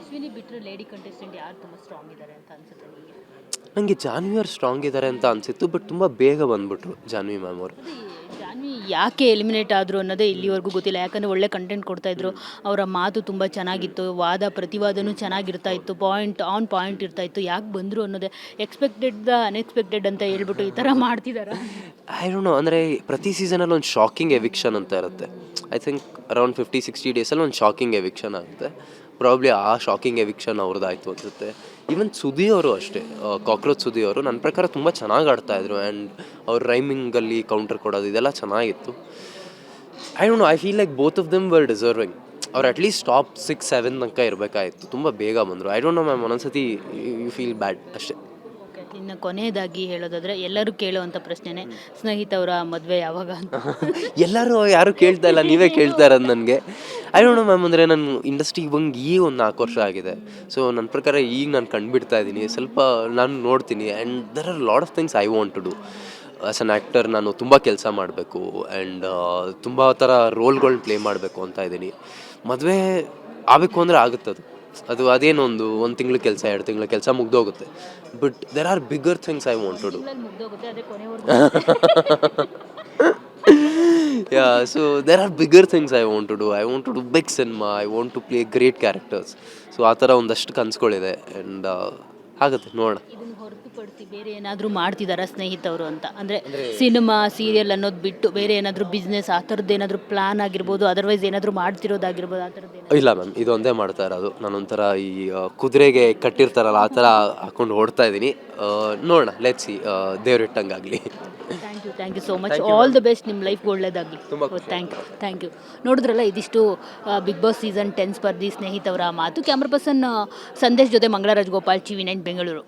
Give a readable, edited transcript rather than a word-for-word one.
ಅಶ್ವಿನಿ ಬಿಟ್ಟರೆ lady contestant ಯಾರು ತುಂಬ ಸ್ಟ್ರಾಂಗ್ ಇದ್ದಾರೆ ಅಂತ ಅನ್ಸುತ್ತೆ ನಿಮಗೆ? ನನಗೆ ಜಾನ್ವಿ ಅವ್ರು ಸ್ಟ್ರಾಂಗ್ ಇದ್ದಾರೆ ಅಂತ ಅನಿಸಿತ್ತು, ಬಟ್ ತುಂಬ ಬೇಗ ಬಂದ್ಬಿಟ್ರು ಜಾನ್ವಿ ಮ್ಯಾಮ್ ಅವರು. ಅದೇ ಜಾನ್ವಿ ಯಾಕೆ ಎಲಿಮಿನೇಟ್ ಆದರು ಅನ್ನೋದೇ ಇಲ್ಲಿವರೆಗೂ ಗೊತ್ತಿಲ್ಲ. ಯಾಕಂದರೆ ಒಳ್ಳೆ ಕಂಟೆಂಟ್ ಕೊಡ್ತಾ ಇದ್ರು, ಅವರ ಮಾತು ತುಂಬ ಚೆನ್ನಾಗಿತ್ತು, ವಾದ ಪ್ರತಿವಾದನೂ ಚೆನ್ನಾಗಿರ್ತಾ ಇತ್ತು, ಪಾಯಿಂಟ್ ಇರ್ತಾ ಇತ್ತು. ಯಾಕೆ ಬಂದರು ಅನ್ನೋದೇ ಎಕ್ಸ್ಪೆಕ್ಟೆಡ್ ದ ಅನ್ಎಕ್ಸ್ಪೆಕ್ಟೆಡ್ ಅಂತ ಹೇಳ್ಬಿಟ್ಟು ಈ ಥರ ಮಾಡ್ತಿದ್ದಾರೆ. ಐ ಡೋಂಟ್ ನೋ, ಅಂದರೆ ಪ್ರತಿ ಸೀಸನಲ್ಲಿ ಒಂದು ಶಾಕಿಂಗ್ ಎವಿಕ್ಷನ್ ಅಂತ ಇರುತ್ತೆ. ಐ ಥಿಂಕ್ ಅರೌಂಡ್ 50-60 ಡೇಸಲ್ಲಿ ಒಂದು ಶಾಕಿಂಗ್ ಎವಿಕ್ಷನ್ ಆಗುತ್ತೆ. ಪ್ರಾಬ್ಲಿ ಆ ಶಾಕಿಂಗ್ ಎವಿಕ್ಷನ್ ಅವ್ರದ್ದಾಯಿತು ಅನಿಸುತ್ತೆ. ಈವನ್ ಸುದಿ ಅವರು ಅಷ್ಟೇ, ಕಾಕ್ರೋಚ್ ಸುದಿ ಅವರು ನನ್ನ ಪ್ರಕಾರ ತುಂಬ ಚೆನ್ನಾಗಿ ಆಡ್ತಾಯಿದ್ರು. ಆ್ಯಂಡ್ ಅವ್ರ ರೈಮಿಂಗಲ್ಲಿ ಕೌಂಟರ್ ಕೊಡೋದು ಇದೆಲ್ಲ ಚೆನ್ನಾಗಿತ್ತು. I don't know, I feel like both of them were deserving. ಅವ್ರು ಅಟ್ಲೀಸ್ಟ್ ಟಾಪ್ 6-7 ತನಕ ಇರಬೇಕಾಯಿತು. ತುಂಬ ಬೇಗ ಬಂದರು. ಐ ಡೋಂಟ್ ನೋ ಮ್ಯಾಮ್, ಒಂದೊಂದ್ಸತಿ ಯು ಫೀಲ್ ಬ್ಯಾಡ್ ಅಷ್ಟೇ. ಓಕೆ, ಇನ್ನು ಕೊನೆಯದಾಗಿ ಹೇಳೋದಾದರೆ ಎಲ್ಲರೂ ಕೇಳುವಂಥ ಪ್ರಶ್ನೆನೇ, ಸ್ನೇಹಿತವರ ಮದುವೆ ಯಾವಾಗ ಅಂತ. ಎಲ್ಲರೂ ಯಾರು ಕೇಳ್ತಾ ಇಲ್ಲ, ನೀವೇ ಕೇಳ್ತಾ ಇರೋದು ನನಗೆ. ಐ ಡೋಂಟ್ ನೋ ಮ್ಯಾಮ್, ಅಂದರೆ ನಾನು ಇಂಡಸ್ಟ್ರಿಗೆ ಬಂದು ಈಗ ಒಂದು 4 ವರ್ಷ ಆಗಿದೆ. ಸೊ ನನ್ನ ಪ್ರಕಾರ ಈಗ ನಾನು ಕಂಡುಬಿಡ್ತಾ ಇದ್ದೀನಿ, ಸ್ವಲ್ಪ ನಾನು ನೋಡ್ತೀನಿ. And there are lot of things I want to do as an actor. ನಾನು ತುಂಬ ಕೆಲಸ ಮಾಡಬೇಕು ಆ್ಯಂಡ್ ತುಂಬ ಥರ ರೋಲ್ಗಳನ್ನ ಪ್ಲೇ ಮಾಡಬೇಕು ಅಂತ ಇದ್ದೀನಿ. ಮದುವೆ ಆಗಬೇಕು ಅಂದರೆ ಆಗುತ್ತದು. ಅದೇನೋ ಒಂದು ತಿಂಗಳ ಕೆಲಸ, 2 ತಿಂಗಳ ಕೆಲಸ ಮುಗ್ದೋಗುತ್ತೆ. But there are bigger things I want to do. ಮುಗ್ದೋಗುತ್ತೆ, ಅದೇ ಕೊನೆವರೆಗೂ. Yeah, so there are bigger things I want to do. I want to do big cinema. I want to play great characters. So ಆ ಥರ ಒಂದಷ್ಟು ಕನಸುಗಳಿದೆ. And ಆಗುತ್ತೆ, ನೋಡೋಣ. ಇದನ್ನು ಹೊರತುಪಡಿಸಿ ಬೇರೆ ಏನಾದರೂ ಮಾಡ್ತಿದ್ದಾರಾ ಸ್ನೇಹಿತವರು ಅಂತ? ಅಂದರೆ ಸಿನಿಮಾ ಸೀರಿಯಲ್ ಅನ್ನೋದು ಬಿಟ್ಟು ಬೇರೆ ಏನಾದರೂ ಬಿಸ್ನೆಸ್ ಆ ಥರದ್ದು ಏನಾದರೂ ಪ್ಲಾನ್ ಆಗಿರ್ಬೋದು, ಅದರ್ವೈಸ್ ಏನಾದರೂ ಮಾಡ್ತಿರೋದಾಗಿರ್ಬೋದು, ಆ ಥರದ್ದು? ಇಲ್ಲ ಮ್ಯಾಮ್, ಇದೊಂದೇ ಮಾಡ್ತಾ ಇರೋದು. ನಾನೊಂಥರ ಈ ಕುದುರೆಗೆ ಕಟ್ಟಿರ್ತಾರಲ್ಲ ಆ ಥರ ಹಾಕೊಂಡು ಓಡ್ತಾ ಇದ್ದೀನಿ. ನೋಡೋಣ, ಲೆಟ್ಸ್ ಸಿ, ದೇವ್ರಿಟ್ಟಂಗಾಗಲಿ. Thank you so much. All the best, ನಿಮ್ಮ ಲೈಫ್ ಒಳ್ಳೇದಾಗಲಿ. ಥ್ಯಾಂಕ್ ಯು. ನೋಡಿದ್ರಲ್ಲ, ಇದಿಷ್ಟು ಬಿಗ್ ಬಾಸ್ ಸೀಸನ್ 10 ಸ್ಪರ್ಧಿ ಸ್ನೇಹಿತವರ ಮಾತು. ಕ್ಯಾಮ್ರಾ ಪರ್ಸನ್ ಸಂದೇಶ್ ಜೊತೆ ಮಂಗಳರಾಜ್ ಗೋಪಾಲ್, TV9 ಬೆಂಗಳೂರು.